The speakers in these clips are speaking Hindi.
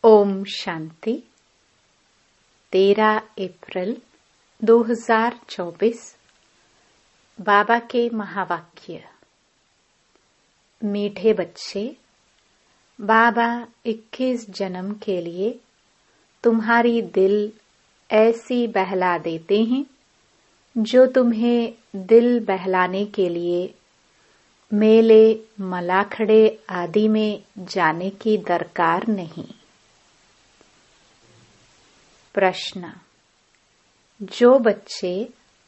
ओम शांति। 13 अप्रैल 2024। बाबा के महावाक्य। मीठे बच्चे, बाबा 21 जन्म के लिए तुम्हारी दिल ऐसी बहला देते हैं जो तुम्हें दिल बहलाने के लिए मेले, मलाखड़े आदि में जाने की दरकार नहीं। प्रश्न। जो बच्चे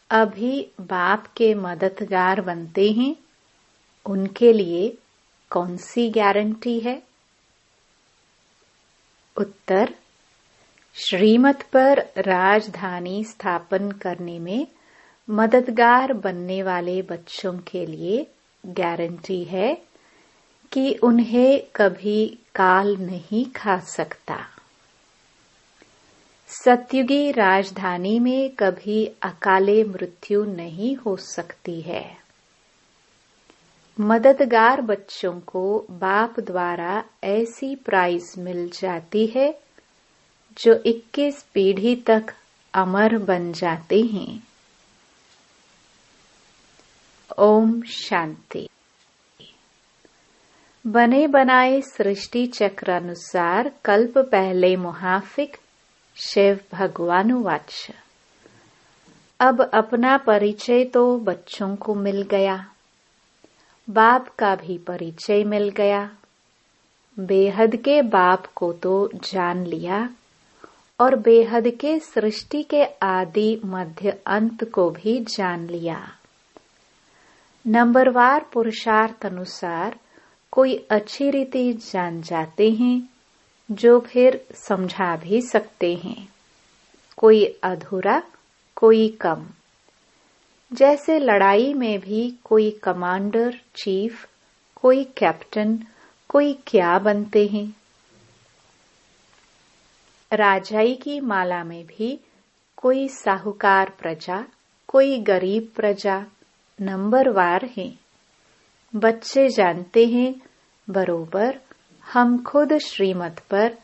अभी बाप के मददगार बनते हैं उनके लिए कौन सी गारंटी है? उत्तर। श्रीमत पर राजधानी स्थापन करने में मददगार बनने वाले बच्चों के लिए गारंटी है कि उन्हें कभी काल नहीं खा सकता। सतयुगी राजधानी में कभी अकाले मृत्यु नहीं हो सकती है। मददगार बच्चों को बाप द्वारा ऐसी प्राइज मिल जाती है जो 21 पीढ़ी तक अमर बन जाते हैं। ओम शांति। बने बनाए सृष्टि चक्र अनुसार कल्प पहले मुहाफिक शिव भगवानुवाच। अब अपना परिचय तो बच्चों को मिल गया, बाप का भी परिचय मिल गया। बेहद के बाप को तो जान लिया और बेहद के सृष्टि के आदि मध्य अंत को भी जान लिया। नंबरवार पुरुषार्थ अनुसार कोई अच्छी रीति जान जाते हैं जो फिर समझा भी सकते हैं, कोई अधूरा कोई कम। जैसे लड़ाई में भी कोई कमांडर चीफ, कोई कैप्टन, कोई क्या बनते हैं। राजाई की माला में भी कोई साहूकार प्रजा, कोई गरीब प्रजा नंबरवार है। बच्चे जानते हैं बरोबर हम खुद श्रीमत पर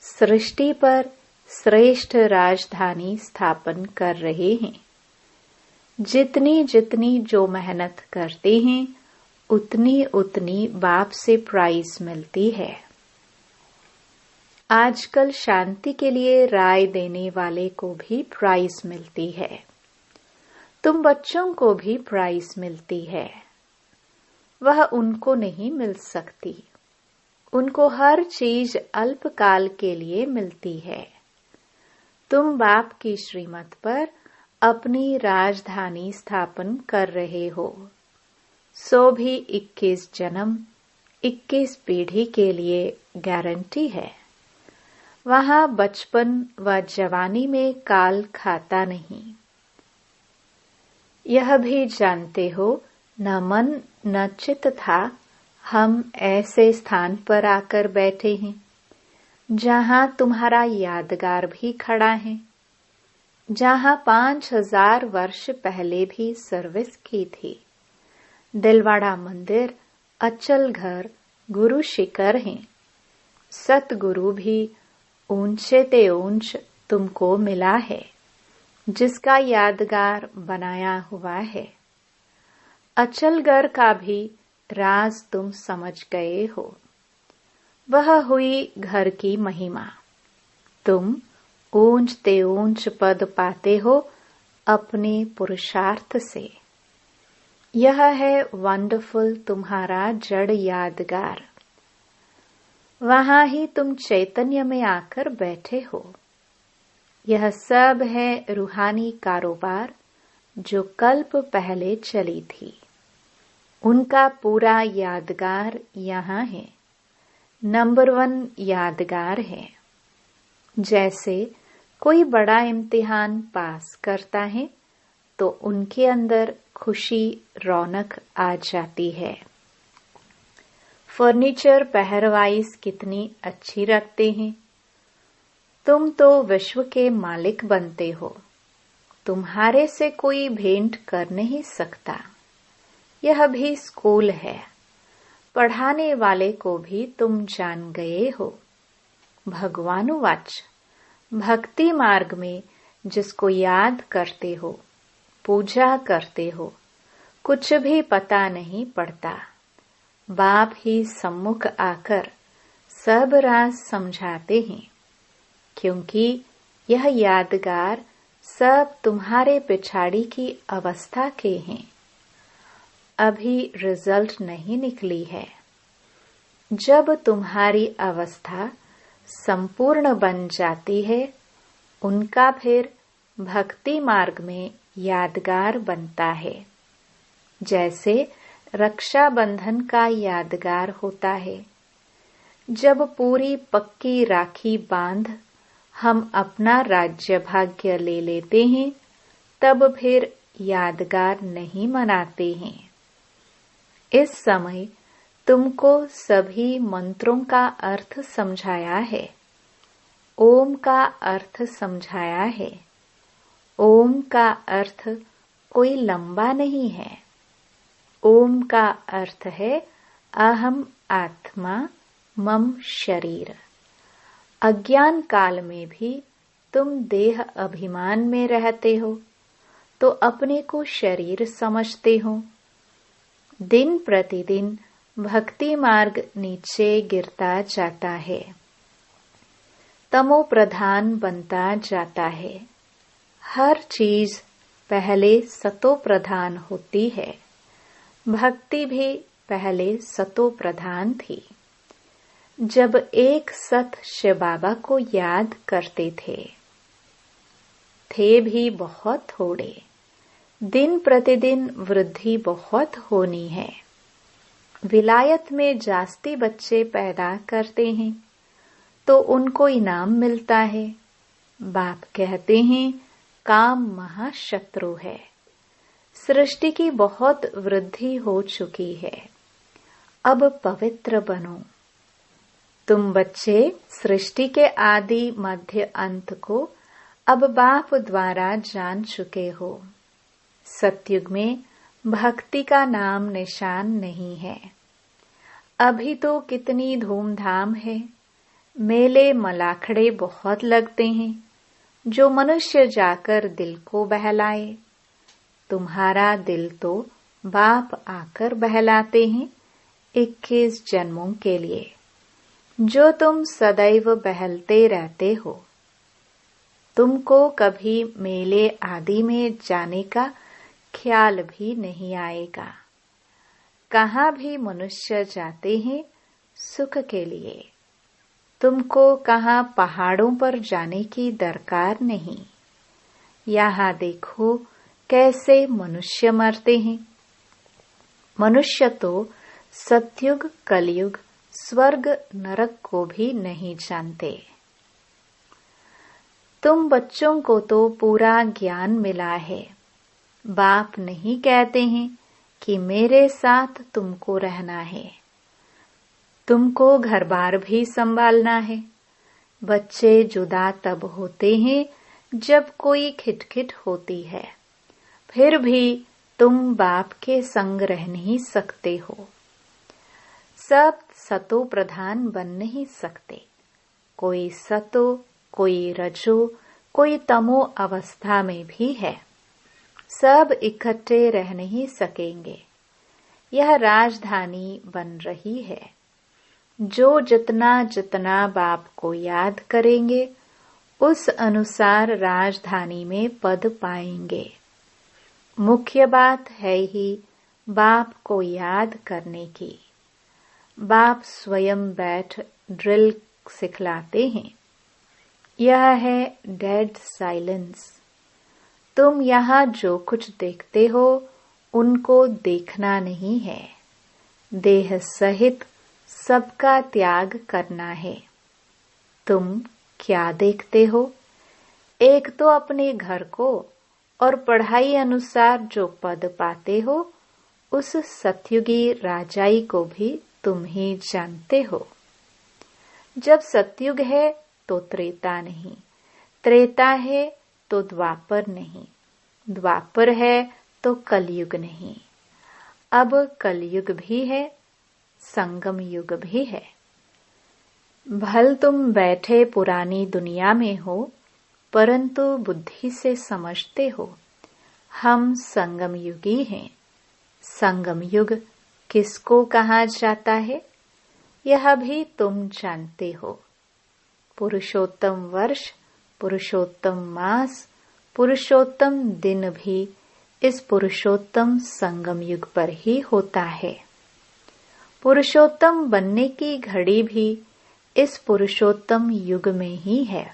सृष्टि पर श्रेष्ठ राजधानी स्थापन कर रहे हैं। जितनी जितनी जो मेहनत करते हैं उतनी उतनी बाप से प्राइज मिलती है। आजकल शांति के लिए राय देने वाले को भी प्राइज मिलती है। तुम बच्चों को भी प्राइज मिलती है। वह उनको नहीं मिल सकती। उनको हर चीज अल्पकाल के लिए मिलती है। तुम बाप की श्रीमत पर अपनी राजधानी स्थापन कर रहे हो, सो भी 21 जन्म 21 पीढ़ी के लिए गारंटी है। वहां बचपन व जवानी में काल खाता नहीं। यह भी जानते हो न मन न चित था हम ऐसे स्थान पर आकर बैठे हैं जहां तुम्हारा यादगार भी खड़ा है, जहां 5000 वर्ष पहले भी सर्विस की थी। दिलवाड़ा मंदिर, अचल घर, गुरु शिखर हैं। सतगुरु भी ऊंचे ते ऊंच तुमको मिला है, जिसका यादगार बनाया हुआ है। अचलगढ़ का भी राज तुम समझ गए हो। वह हुई घर की महिमा। तुम ऊंच ते ऊंच पद पाते हो अपने पुरुषार्थ से। यह है वंडरफुल तुम्हारा जड़ यादगार। वहां ही तुम चैतन्य में आकर बैठे हो। यह सब है रूहानी कारोबार जो कल्प पहले चली थी। उनका पूरा यादगार यहाँ है। नंबर 1 यादगार है। जैसे कोई बड़ा इम्तिहान पास करता है तो उनके अंदर खुशी रौनक आ जाती है। फर्नीचर पहरवाइज कितनी अच्छी रखते हैं। तुम तो विश्व के मालिक बनते हो। तुम्हारे से कोई भेंट कर नहीं सकता। यह भी स्कूल है। पढ़ाने वाले को भी तुम जान गए हो। भगवानुवाच। भक्ति मार्ग में जिसको याद करते हो, पूजा करते हो, कुछ भी पता नहीं पड़ता। बाप ही सम्मुख आकर सब राज समझाते हैं, क्योंकि यह यादगार सब तुम्हारे पिछाड़ी की अवस्था के हैं। अभी रिजल्ट नहीं निकली है। जब तुम्हारी अवस्था संपूर्ण बन जाती है, उनका फिर भक्ति मार्ग में यादगार बनता है। जैसे रक्षाबंधन का यादगार होता है। जब पूरी पक्की राखी बांध हम अपना राज्य भाग्य ले लेते हैं, तब फिर यादगार नहीं मनाते हैं। इस समय तुमको सभी मंत्रों का अर्थ समझाया है। ओम का अर्थ समझाया है। ओम का अर्थ कोई लंबा नहीं है। ओम का अर्थ है अहम आत्मा मम शरीर। अज्ञान काल में भी तुम देह अभिमान में रहते हो, तो अपने को शरीर समझते हो। दिन प्रतिदिन भक्ति मार्ग नीचे गिरता जाता है, तमो प्रधान बनता जाता है। हर चीज पहले सतो प्रधान होती है। भक्ति भी पहले सतो प्रधान थी। जब एक सत शिव बाबा को याद करते थे भी बहुत थोड़े। दिन प्रतिदिन वृद्धि बहुत होनी है। विलायत में जास्ती बच्चे पैदा करते हैं तो उनको इनाम मिलता है। बाप कहते हैं काम महाशत्रु है। सृष्टि की बहुत वृद्धि हो चुकी है, अब पवित्र बनो। तुम बच्चे सृष्टि के आदि मध्य अंत को अब बाप द्वारा जान चुके हो। सतयुग में भक्ति का नाम निशान नहीं है। अभी तो कितनी धूमधाम है। मेले मलाखड़े बहुत लगते हैं, जो मनुष्य जाकर दिल को बहलाए। तुम्हारा दिल तो बाप आकर बहलाते हैं 21 जन्मों के लिए, जो तुम सदैव बहलते रहते हो। तुमको कभी मेले आदि में जाने का ख्याल भी नहीं आएगा। कहाँ भी मनुष्य जाते हैं सुख के लिए। तुमको कहाँ पहाड़ों पर जाने की दरकार नहीं। यहाँ देखो कैसे मनुष्य मरते हैं। मनुष्य तो सतयुग कलयुग स्वर्ग नरक को भी नहीं जानते। तुम बच्चों को तो पूरा ज्ञान मिला है। बाप नहीं कहते हैं कि मेरे साथ तुमको रहना है। तुमको घर बार भी संभालना है। बच्चे जुदा तब होते हैं जब कोई खिटखिट होती है। फिर भी तुम बाप के संग रह नहीं सकते हो। सब सतो प्रधान बन नहीं सकते। कोई सतो, कोई रजो, कोई तमो अवस्था में भी है। सब इकट्ठे रह नहीं सकेंगे। यह राजधानी बन रही है। जो जितना जितना बाप को याद करेंगे, उस अनुसार राजधानी में पद पाएंगे। मुख्य बात है ही बाप को याद करने की। बाप स्वयं बैठ ड्रिल सिखलाते हैं। यह है डेड साइलेंस। तुम यहाँ जो कुछ देखते हो, उनको देखना नहीं है। देह सहित सबका त्याग करना है। तुम क्या देखते हो? एक तो अपने घर को और पढ़ाई अनुसार जो पद पाते हो, उस सतयुगी राजाई को भी तुम ही जानते हो। जब सतयुग है तो त्रेता नहीं, त्रेता है तो द्वापर नहीं, द्वापर है तो कलयुग नहीं। अब कलयुग भी है, संगम युग भी है। भल तुम बैठे पुरानी दुनिया में हो, परंतु बुद्धि से समझते हो हम संगम युगी हैं। संगम युग किसको कहा जाता है, यह भी तुम जानते हो। पुरुषोत्तम वर्ष, पुरुषोत्तम मास, पुरुषोत्तम दिन भी इस पुरुषोत्तम संगम युग पर ही होता है। पुरुषोत्तम बनने की घड़ी भी इस पुरुषोत्तम युग में ही है।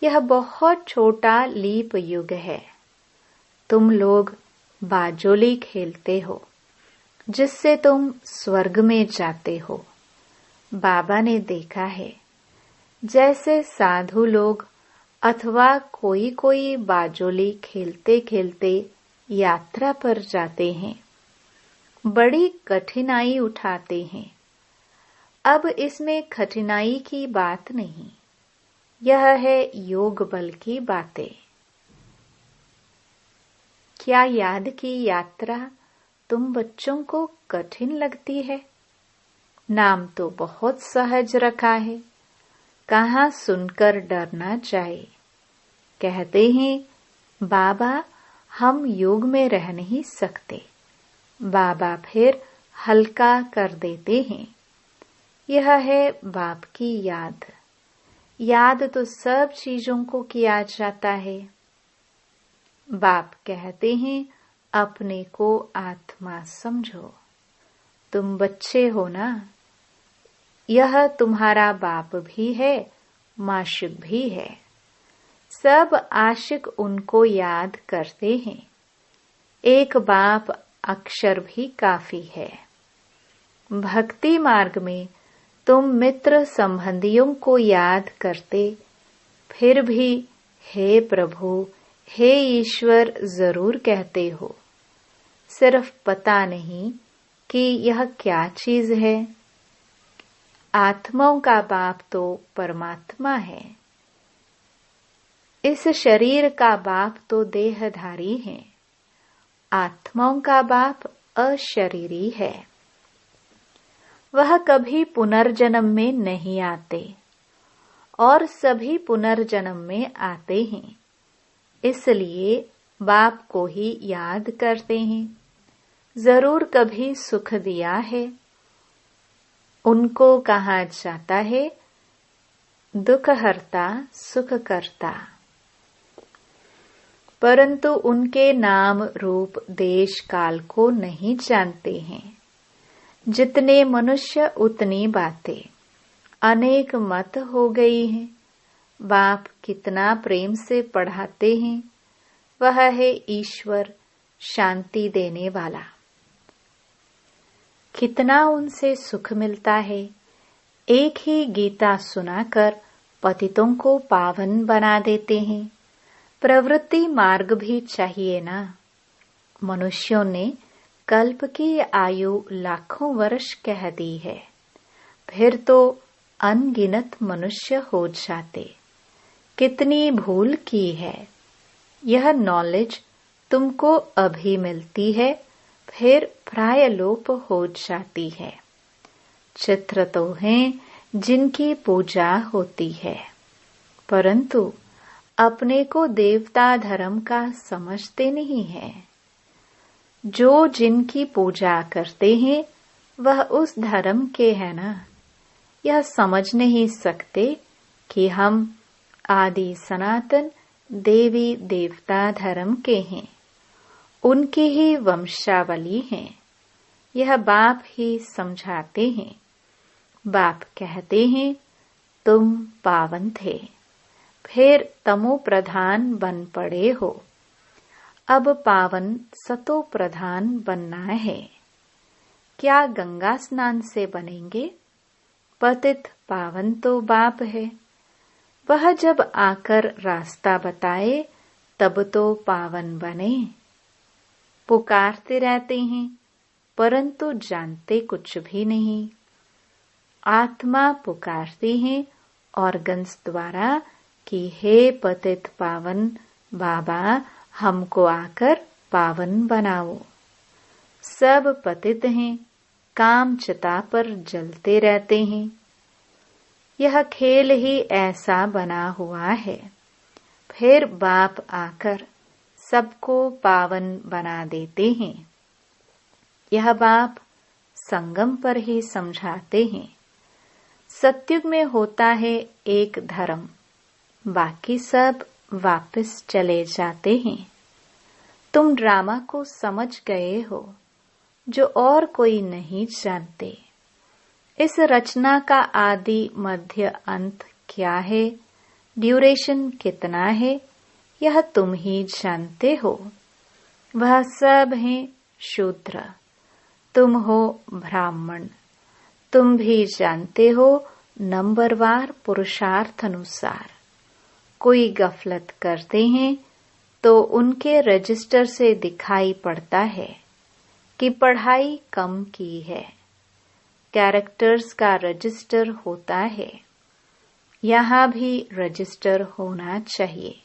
यह बहुत छोटा लीप युग है। तुम लोग बाजोली खेलते हो, जिससे तुम स्वर्ग में जाते हो। बाबा ने देखा है, जैसे साधु लोग अथवा कोई बाजोली खेलते खेलते यात्रा पर जाते हैं, बड़ी कठिनाई उठाते हैं। अब इसमें कठिनाई की बात नहीं, यह है योग बल की बातें। क्या याद की यात्रा तुम बच्चों को कठिन लगती है? नाम तो बहुत सहज रखा है, कहाँ सुनकर डरना चाहिए। कहते हैं बाबा हम योग में रह नहीं सकते। बाबा फिर हल्का कर देते हैं। यह है बाप की याद। याद तो सब चीजों को किया जाता है। बाप कहते हैं अपने को आत्मा समझो। तुम बच्चे हो ना, यह तुम्हारा बाप भी है, माशिक भी है। सब आशिक उनको याद करते हैं। एक बाप अक्षर भी काफी है। भक्ति मार्ग में तुम मित्र संबंधियों को याद करते, फिर भी हे प्रभु, हे ईश्वर जरूर कहते हो। सिर्फ पता नहीं कि यह क्या चीज है। आत्माओं का बाप तो परमात्मा है। इस शरीर का बाप तो देहधारी है। आत्माओं का बाप अशरीरी है। वह कभी पुनर्जन्म में नहीं आते और सभी पुनर्जन्म में आते हैं। इसलिए बाप को ही याद करते हैं। जरूर कभी सुख दिया है। उनको कहा जाता है दुख हरता सुख करता। परंतु उनके नाम रूप देश काल को नहीं जानते हैं। जितने मनुष्य उतनी बातें, अनेक मत हो गई हैं। बाप कितना प्रेम से पढ़ाते हैं। वह है ईश्वर, शांति देने वाला। कितना उनसे सुख मिलता है। एक ही गीता सुनाकर पतितों को पावन बना देते हैं। प्रवृत्ति मार्ग भी चाहिए ना। मनुष्यों ने कल्प की आयु लाखों वर्ष कह दी है, फिर तो अनगिनत मनुष्य हो जाते। कितनी भूल की है। यह नॉलेज तुमको अभी मिलती है, फिर प्राय लोप हो जाती है। चित्र तो हैं जिनकी पूजा होती है, परंतु अपने को देवता धर्म का समझते नहीं है। जो जिनकी पूजा करते हैं वह उस धर्म के हैं ना। यह समझ नहीं सकते कि हम आदि सनातन देवी देवता धर्म के हैं, उनकी ही वंशावली हैं। यह बाप ही समझाते हैं। बाप कहते हैं तुम पावन थे, फिर तमो प्रधान बन पड़े हो। अब पावन सतो प्रधान बनना है। क्या गंगा स्नान से बनेंगे? पतित पावन तो बाप है। वह जब आकर रास्ता बताए तब तो पावन बने। पुकारते रहते हैं, परंतु जानते कुछ भी नहीं। आत्मा पुकारती है ऑर्गन्स द्वारा कि हे पतित पावन बाबा, हमको आकर पावन बनाओ। सब पतित हैं, काम चिता पर जलते रहते हैं। यह खेल ही ऐसा बना हुआ है। फिर बाप आकर सबको पावन बना देते हैं। यह बाप संगम पर ही समझाते हैं। सतयुग में होता है एक धर्म, बाकी सब वापस चले जाते हैं। तुम ड्रामा को समझ गए हो जो और कोई नहीं जानते। इस रचना का आदि मध्य अंत क्या है, ड्यूरेशन कितना है, यह तुम ही जानते हो। वह सब है शूद्र, तुम हो ब्राह्मण। तुम भी जानते हो नंबरवार पुरुषार्थ अनुसार। कोई गफलत करते हैं तो उनके रजिस्टर से दिखाई पड़ता है कि पढ़ाई कम की है। कैरेक्टर्स का रजिस्टर होता है, यहाँ भी रजिस्टर होना चाहिए।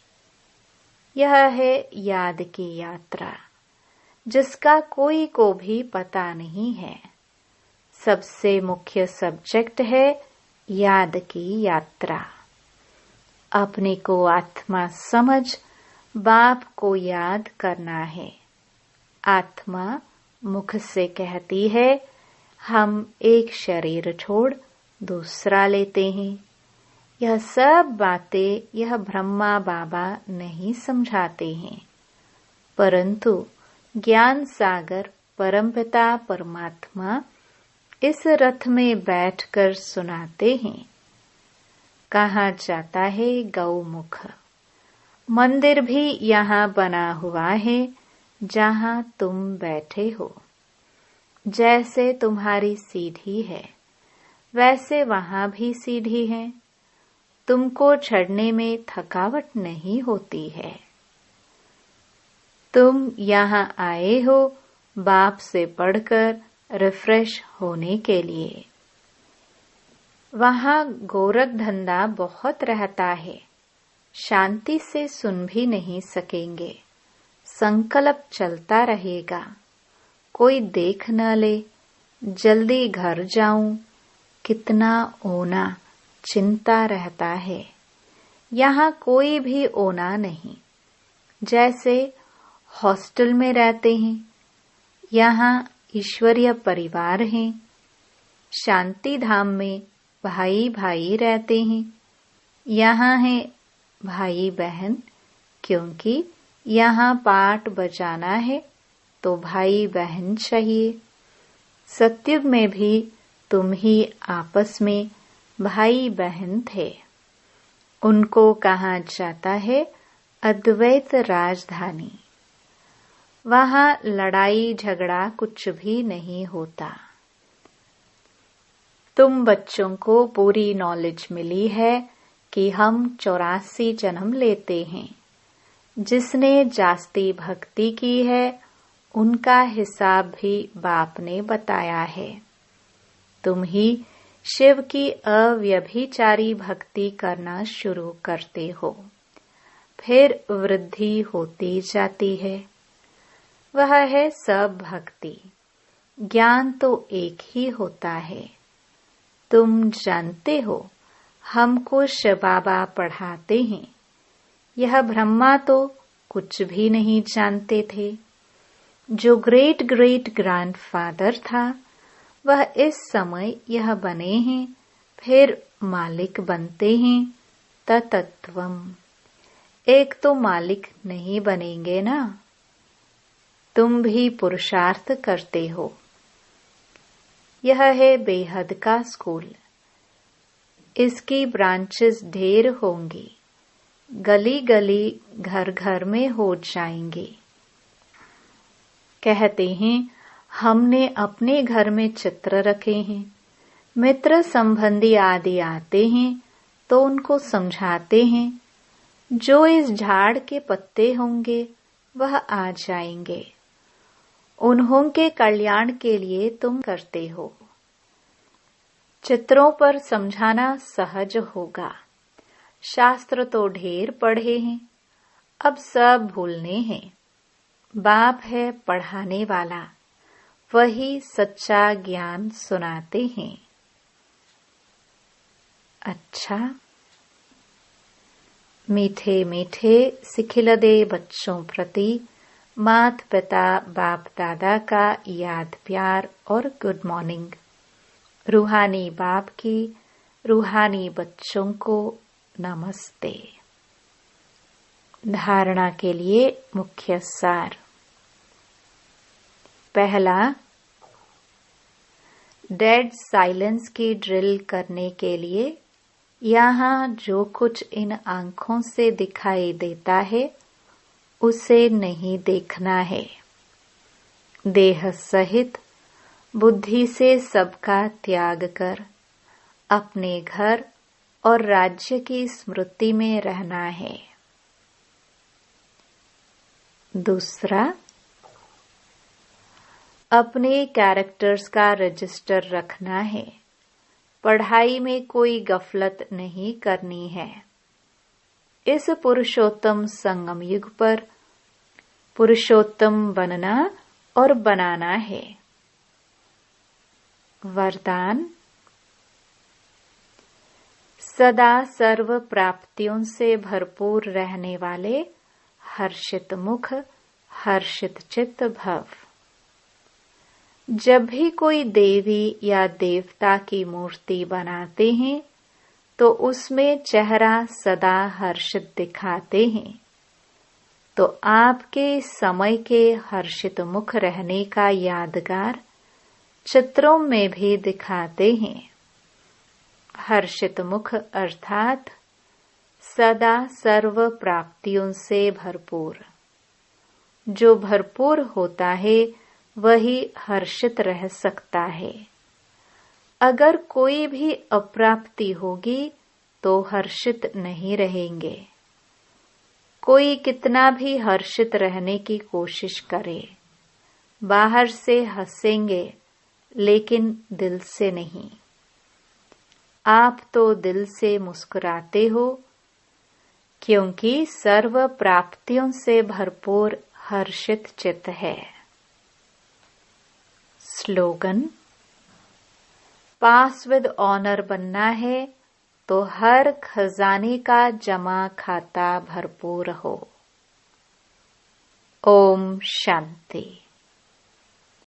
यह है याद की यात्रा, जिसका कोई को भी पता नहीं है। सबसे मुख्य सब्जेक्ट है याद की यात्रा। अपने को आत्मा समझ बाप को याद करना है। आत्मा मुख से कहती है हम एक शरीर छोड़ दूसरा लेते हैं। यह सब बातें यह ब्रह्मा बाबा नहीं समझाते हैं, परंतु ज्ञान सागर परमपिता परमात्मा इस रथ में बैठकर सुनाते हैं। कहा जाता है गौमुख। मंदिर भी यहाँ बना हुआ है जहाँ तुम बैठे हो। जैसे तुम्हारी सीढ़ी है वैसे वहाँ भी सीढ़ी है। तुमको चढ़ने में थकावट नहीं होती है। तुम यहाँ आए हो बाप से पढ़कर रिफ्रेश होने के लिए। वहाँ गोरख धंधा बहुत रहता है, शांति से सुन भी नहीं सकेंगे। संकल्प चलता रहेगा, कोई देख न ले, जल्दी घर जाऊं, कितना ओना, चिंता रहता है। यहाँ कोई भी ओना नहीं, जैसे हॉस्टल में रहते हैं। यहाँ ईश्वरीय परिवार हैं। शांति धाम में भाई भाई रहते हैं। यहाँ है भाई बहन, क्योंकि यहाँ पाठ बजाना है तो भाई बहन चाहिए। सतयुग में भी तुम ही आपस में भाई बहन थे। उनको कहा जाता है अद्वैत राजधानी। वहाँ लड़ाई झगड़ा कुछ भी नहीं होता। तुम बच्चों को पूरी नॉलेज मिली है कि हम 84 जन्म लेते हैं। जिसने जास्ती भक्ति की है उनका हिसाब भी बाप ने बताया है। तुम ही शिव की अव्यभिचारी भक्ति करना शुरू करते हो, फिर वृद्धि होती जाती है। वह है सब भक्ति। ज्ञान तो एक ही होता है। तुम जानते हो हमको शिव बाबा पढ़ाते हैं। यह ब्रह्मा तो कुछ भी नहीं जानते थे। जो ग्रेट ग्रेट ग्रैंडफादर था वह इस समय यह बने हैं, फिर मालिक बनते हैं। तत्त्वम। एक तो मालिक नहीं बनेंगे ना। तुम भी पुरुषार्थ करते हो। यह है बेहद का स्कूल। इसकी ब्रांचेस ढेर होंगी, गली गली घर घर में हो जाएंगी। कहते हैं हमने अपने घर में चित्र रखे हैं। मित्र संबंधी आदि आते हैं तो उनको समझाते हैं जो इस झाड़ के पत्ते होंगे वह आ जाएंगे। उन्हों के कल्याण के लिए तुम करते हो। चित्रों पर समझाना सहज होगा। शास्त्र तो ढेर पढ़े हैं, अब सब भूलने हैं। बाप है पढ़ाने वाला, वही सच्चा ज्ञान सुनाते हैं। अच्छा। मीठे मीठे सिखिलदे बच्चों प्रति माता पिता बाप दादा का याद प्यार और गुड मॉर्निंग। रूहानी बाप की रूहानी बच्चों को नमस्ते। धारणा के लिए मुख्य सार। पहला, डेड साइलेंस की ड्रिल करने के लिए यहाँ जो कुछ इन आंखों से दिखाई देता है उसे नहीं देखना है। देह सहित बुद्धि से सबका त्याग कर अपने घर और राज्य की स्मृति में रहना है। दूसरा, अपने कैरेक्टर्स का रजिस्टर रखना है। पढ़ाई में कोई गफलत नहीं करनी है। इस पुरुषोत्तम संगम युग पर पुरुषोत्तम बनना और बनाना है। वरदान, सदा सर्व प्राप्तियों से भरपूर रहने वाले हर्षित मुख हर्षित चित्त भव। जब भी कोई देवी या देवता की मूर्ति बनाते हैं तो उसमें चेहरा सदा हर्षित दिखाते हैं, तो आपके समय के हर्षित मुख रहने का यादगार चित्रों में भी दिखाते हैं। हर्षित मुख अर्थात सदा सर्व प्राप्तियों से भरपूर। जो भरपूर होता है वही हर्षित रह सकता है। अगर कोई भी अप्राप्ति होगी तो हर्षित नहीं रहेंगे। कोई कितना भी हर्षित रहने की कोशिश करे, बाहर से हंसेंगे लेकिन दिल से नहीं। आप तो दिल से मुस्कुराते हो क्योंकि सर्व प्राप्तियों से भरपूर हर्षित चित्त है। स्लोगन, पास विद ऑनर बनना है तो हर खजाने का जमा खाता भरपूर हो। ओम शांति।